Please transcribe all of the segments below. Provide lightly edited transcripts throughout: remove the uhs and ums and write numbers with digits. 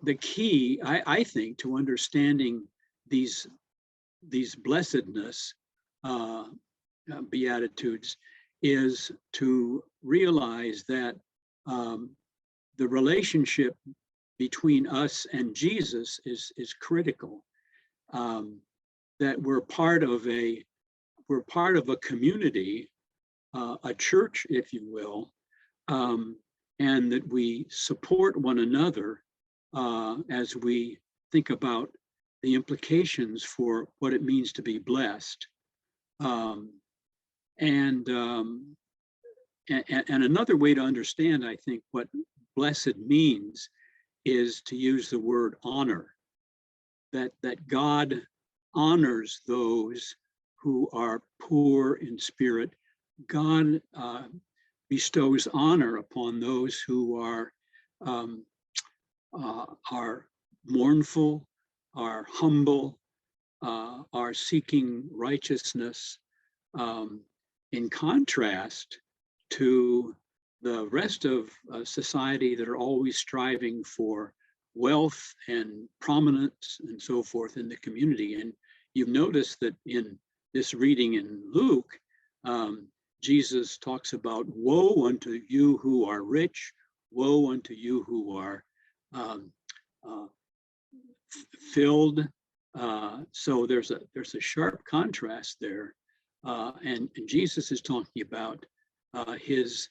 the key, I think, to understanding these blessedness Beatitudes is to realize that the relationship between us and Jesus is critical. That we're part of a community, a church, if you will, and that we support one another as we think about the implications for what it means to be blessed. And another way to understand, I think, what blessed means is to use the word honor, that God honors those who are poor in spirit. God bestows honor upon those who are mournful, are humble, are seeking righteousness, in contrast to the rest of society that are always striving for wealth and prominence and so forth in the community. And you've noticed that in this reading in Luke, Jesus talks about woe unto you who are rich, woe unto you who are filled. So there's a sharp contrast there, and Jesus is talking about his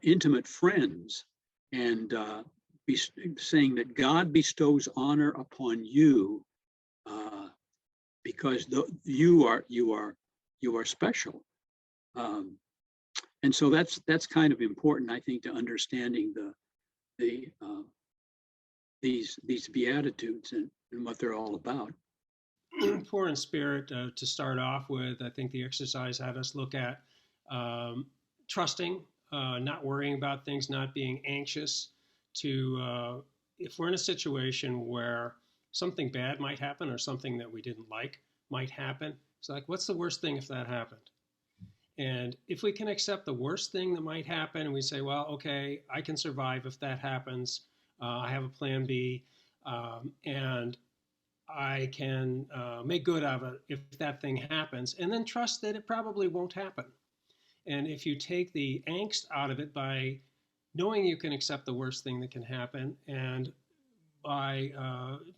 intimate friends, and saying that God bestows honor upon you because you are special, and so that's kind of important, I think, to understanding these Beatitudes and what they're all about. Poor in spirit, to start off with, I think the exercise had us look at trusting, not worrying about things, not being anxious. To if we're in a situation where something bad might happen or something that we didn't like might happen, it's like, what's the worst thing if that happened? And if we can accept the worst thing that might happen and we say, well, okay, I can survive if that happens. I have a plan B, and I can make good of it if that thing happens, and then trust that it probably won't happen. And if you take the angst out of it by knowing you can accept the worst thing that can happen, and by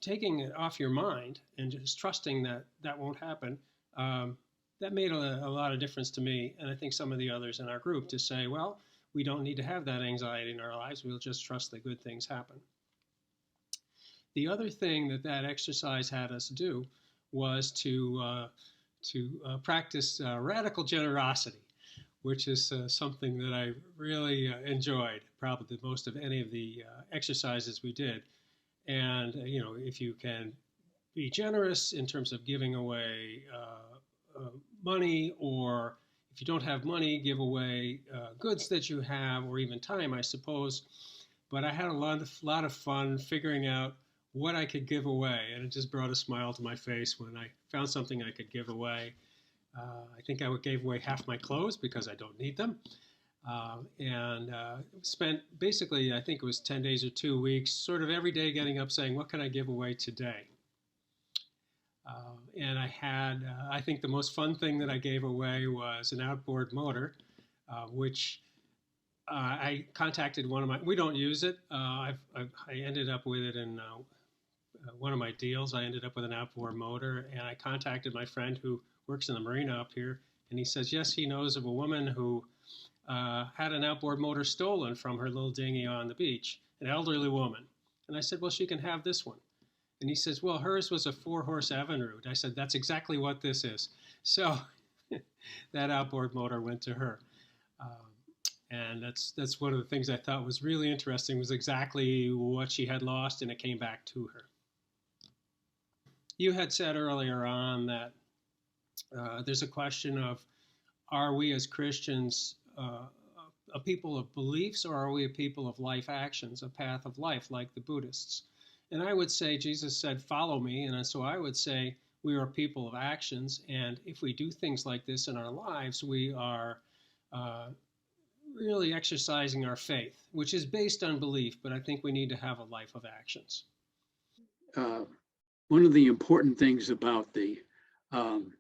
taking it off your mind and just trusting that that won't happen, that made a lot of difference to me, and I think some of the others in our group, to say, well, we don't need to have that anxiety in our lives. We'll just trust that good things happen. The other thing that exercise had us do was to practice radical generosity, which is something that I really enjoyed, probably the most of any of the exercises we did. And if you can be generous in terms of giving away money, or if you don't have money, give away goods that you have, or even time, I suppose. But I had a lot of fun figuring out what I could give away, and it just brought a smile to my face when I found something I could give away. I think I gave away half my clothes because I don't need them, and spent basically, I think it was 10 days or 2 weeks, sort of every day getting up saying, what can I give away today? And I had, I think the most fun thing that I gave away was an outboard motor, which I contacted one of my, we don't use it. I ended up with it in one of my deals. I ended up with an outboard motor, and I contacted my friend who works in the marina up here, and he says, yes, he knows of a woman who had an outboard motor stolen from her little dinghy on the beach, an elderly woman. And I said, well, she can have this one. And he says, well, hers was a 4-horse Evinrude. I said, that's exactly what this is. So that outboard motor went to her. And that's one of the things I thought was really interesting, was exactly what she had lost, and it came back to her. You had said earlier on that there's a question of, are we as Christians a people of beliefs, or are we a people of life actions, a path of life like the Buddhists? And I would say, Jesus said, follow me. And so I would say we are a people of actions. And if we do things like this in our lives, we are really exercising our faith, which is based on belief, but I think we need to have a life of actions. Uh, One of the important things um,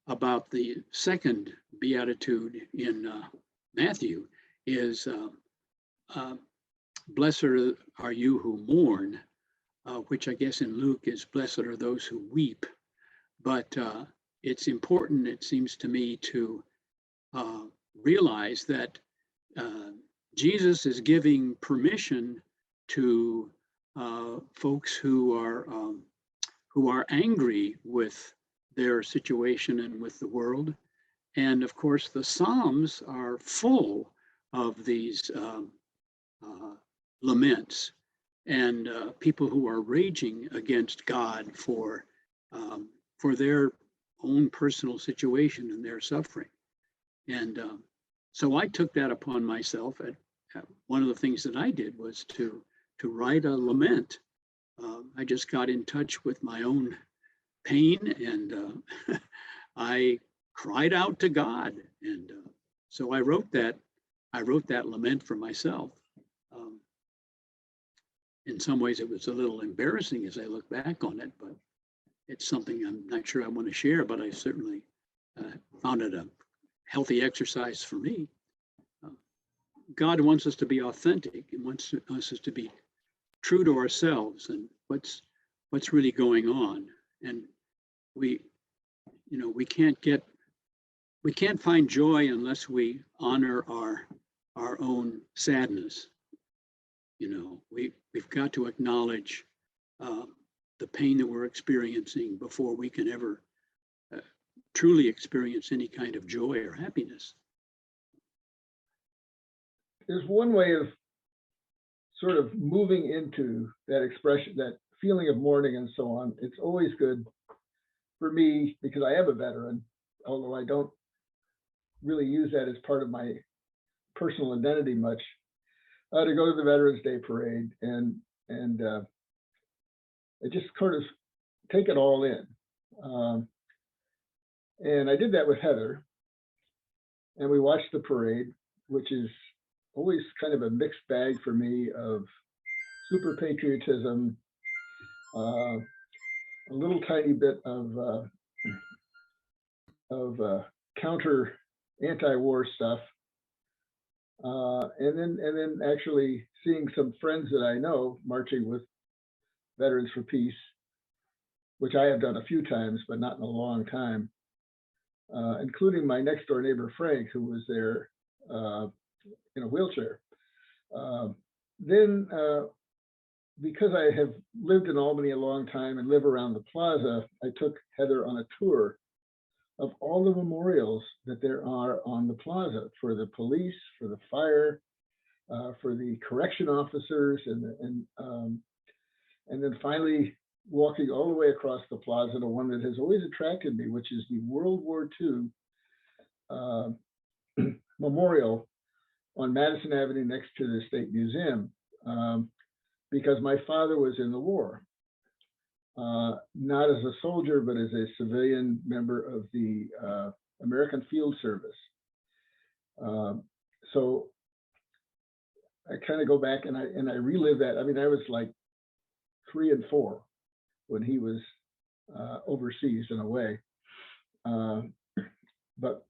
about the second beatitude in Matthew is uh, blessed are you who mourn, which I guess in Luke is blessed are those who weep. But it's important, it seems to me, to uh, realize that uh, Jesus is giving permission to folks who are angry with their situation and with the world. And of course, the Psalms are full of these uh, laments and people who are raging against God um, for their own personal situation and their suffering. And so I took that upon myself. One of the things that I did was to write a lament. I just got in touch with my own pain, and I cried out to God, and so I wrote that. I wrote that lament for myself. Um, in some ways, it was a little embarrassing as I look back on it, but it's something I'm not sure I want to share. But I certainly found it a healthy exercise for me. Uh, God wants us to be authentic and wants us to be true to ourselves and what's really going on. And we, we can't find joy unless we honor our own sadness. We've got to acknowledge uh, the pain that we're experiencing before we can ever uh, truly experience any kind of joy or happiness. There's one way of sort of moving into that expression, that feeling of mourning and so on. It's always good for me, because I am a veteran, although I don't really use that as part of my personal identity much, to go to the Veterans Day parade and just sort of take it all in. And I did that with Heather, and we watched the parade, which is always kind of a mixed bag for me of super patriotism, a little tiny bit of counter anti-war stuff, and then actually seeing some friends that I know marching with Veterans for Peace, which I have done a few times, but not in a long time, including my next door neighbor, Frank, who was there in a wheelchair. Then, because I have lived in Albany a long time and live around the plaza, I took Heather on a tour of all the memorials that there are on the plaza for the police, for the fire, for the correction officers, and then finally walking all the way across the plaza to one that has always attracted me, which is the World War II memorial on Madison Avenue next to the State Museum, because my father was in the war, not as a soldier, but as a civilian member of the American Field Service. So I kind of go back and I relive that. I mean, I was like 3 and 4 when he was overseas and away. But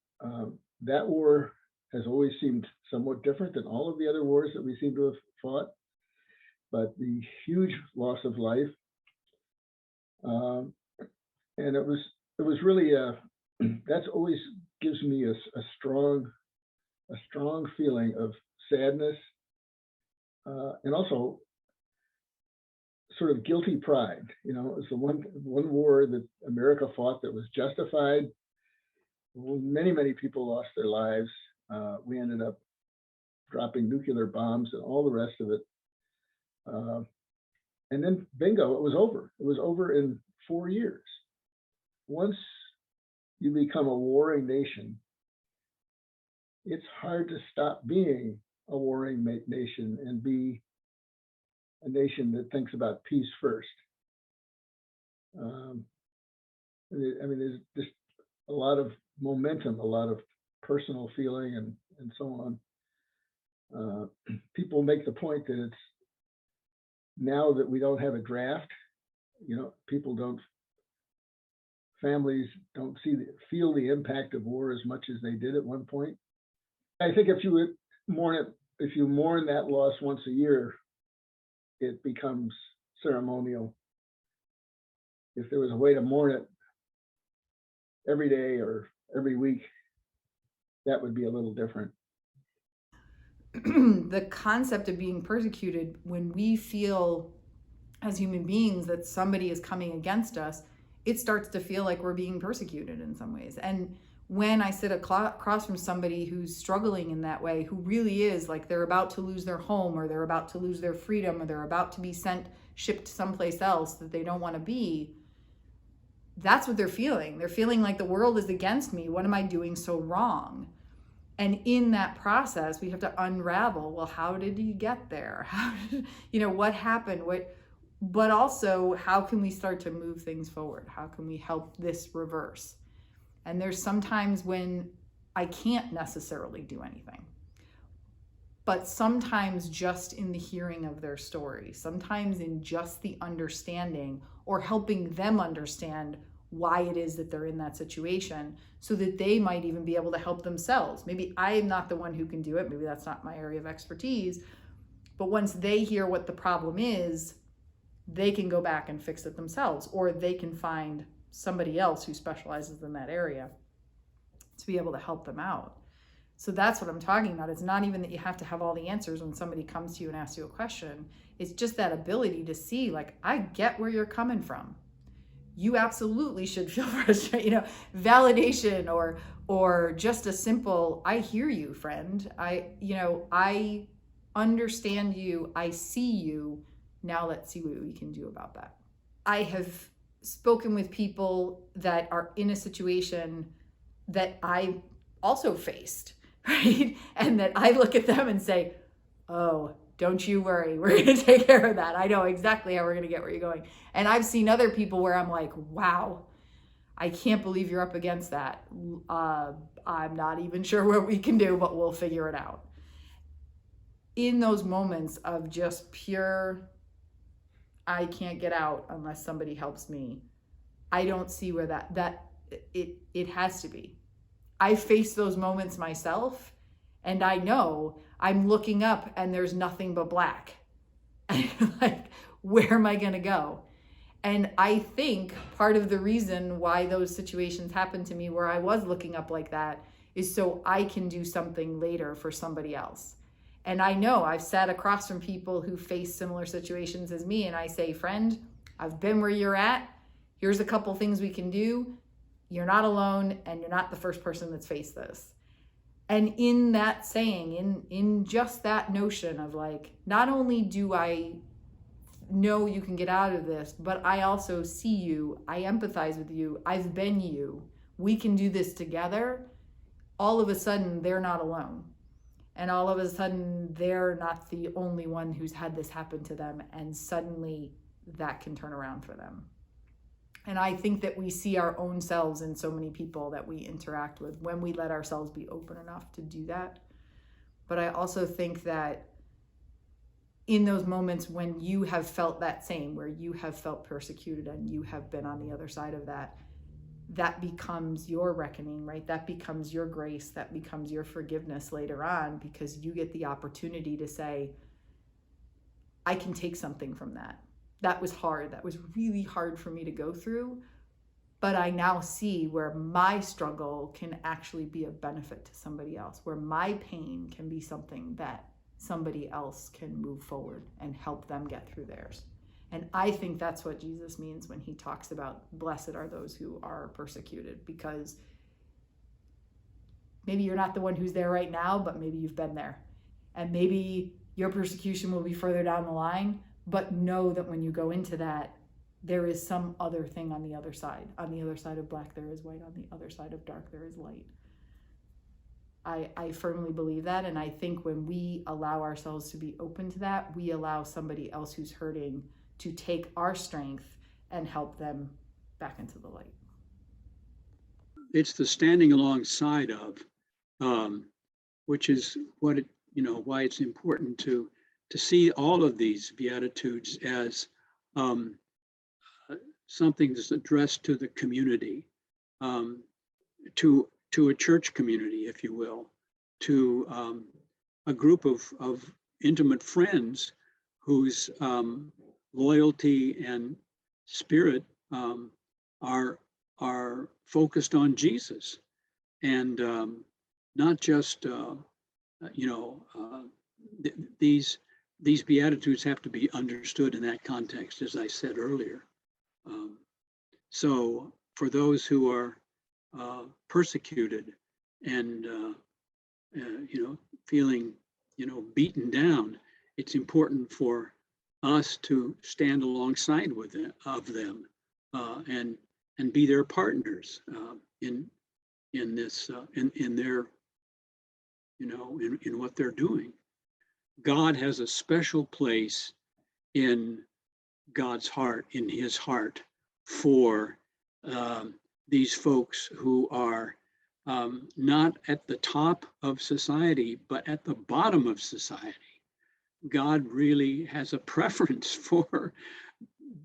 that war has always seemed somewhat different than all of the other wars that we seem to have fought. But the huge loss of life, and it was really that's always gives me a strong feeling of sadness, and also sort of guilty pride. You know, it was the one war that America fought that was justified. Many people lost their lives. We ended up dropping nuclear bombs and all the rest of it. And then bingo, it was over. It was over in 4 years. Once you become a warring nation, it's hard to stop being a warring nation and be a nation that thinks about peace first. I mean, there's just a lot of momentum, a lot of personal feeling, and so on. people make the point that it's now that we don't have a draft, families don't feel the impact of war as much as they did at one point. I think if you mourn that loss once a year, it becomes ceremonial. If there was a way to mourn it every day or every week, that would be a little different. The concept of being persecuted, when we feel as human beings that somebody is coming against us, it starts to feel like we're being persecuted in some ways. And when I sit across from somebody who's struggling in that way, who really is like they're about to lose their home, or they're about to lose their freedom, or they're about to be shipped someplace else that they don't want to be, that's what they're feeling. They're feeling like the world is against me. What am I doing so wrong? And in that process, we have to unravel, well, how did you get there? What happened? But also, how can we start to move things forward? How can we help this reverse? And there's sometimes when I can't necessarily do anything. But sometimes just in the hearing of their story, sometimes in just the understanding or helping them understand why it is that they're in that situation, so that they might even be able to help themselves. Maybe I'm not the one who can do it. Maybe that's not my area of expertise. But once they hear what the problem is, they can go back and fix it themselves, or they can find somebody else who specializes in that area to be able to help them out. So that's what I'm talking about. It's not even that you have to have all the answers when somebody comes to you and asks you a question. It's just that ability to see, like, I get where you're coming from. You absolutely should feel frustrated, validation, or just a simple, I hear you, friend. I understand you. I see you. Now let's see what we can do about that. I have spoken with people that are in a situation that I also faced, right? And that I look at them and say, oh, don't you worry, we're going to take care of that. I know exactly how we're going to get where you're going. And I've seen other people where I'm like, wow, I can't believe you're up against that. I'm not even sure what we can do, but we'll figure it out. In those moments of just pure, I can't get out unless somebody helps me, I don't see where it has to be. I face those moments myself, and I know I'm looking up and there's nothing but black. And like, where am I going to go? And I think part of the reason why those situations happened to me where I was looking up like that is so I can do something later for somebody else. And I know I've sat across from people who face similar situations as me, and I say, friend, I've been where you're at. Here's a couple things we can do. You're not alone, and you're not the first person that's faced this. And in that saying, in just that notion of like, not only do I know you can get out of this, but I also see you, I empathize with you, I've been you, we can do this together. All of a sudden, they're not alone. And all of a sudden, they're not the only one who's had this happen to them. And suddenly that can turn around for them. And I think that we see our own selves in so many people that we interact with when we let ourselves be open enough to do that. But I also think that in those moments when you have felt that same, where you have felt persecuted and you have been on the other side of that, that becomes your reckoning, right? That becomes your grace, that becomes your forgiveness later on, because you get the opportunity to say, I can take something from that. That was hard. That was really hard for me to go through. But I now see where my struggle can actually be a benefit to somebody else, where my pain can be something that somebody else can move forward and help them get through theirs. And I think that's what Jesus means when he talks about blessed are those who are persecuted, because maybe you're not the one who's there right now, but maybe you've been there. And maybe your persecution will be further down the line, but know that when you go into that, there is some other thing on the other side. On the other side of black, there is white. On the other side of dark, there is light. I firmly believe that. And I think when we allow ourselves to be open to that, we allow somebody else who's hurting to take our strength and help them back into the light. It's the standing alongside of, which is what why it's important to see all of these Beatitudes as something that's addressed to the community, to a church community, if you will, to a group of intimate friends whose loyalty and spirit are focused on Jesus, and not just these Beatitudes have to be understood in that context, as I said earlier. So for those who are persecuted and feeling beaten down, it's important for us to stand alongside with them, and be their partners in this in their in what they're doing. God has a special place in God's heart, in His heart, for these folks who are not at the top of society, but at the bottom of society. God really has a preference for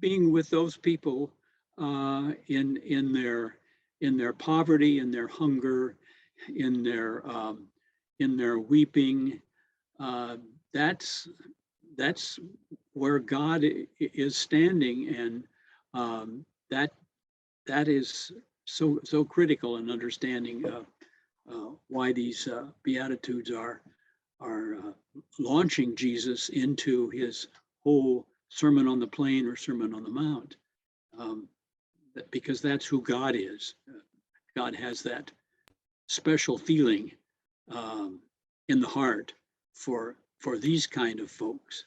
being with those people in their poverty, in their hunger, in their weeping. That's where God is standing, and that is so critical in understanding why these Beatitudes are launching Jesus into his whole Sermon on the Plain or Sermon on the Mount, because that's who God is. God has that special feeling in the heart for these kind of folks.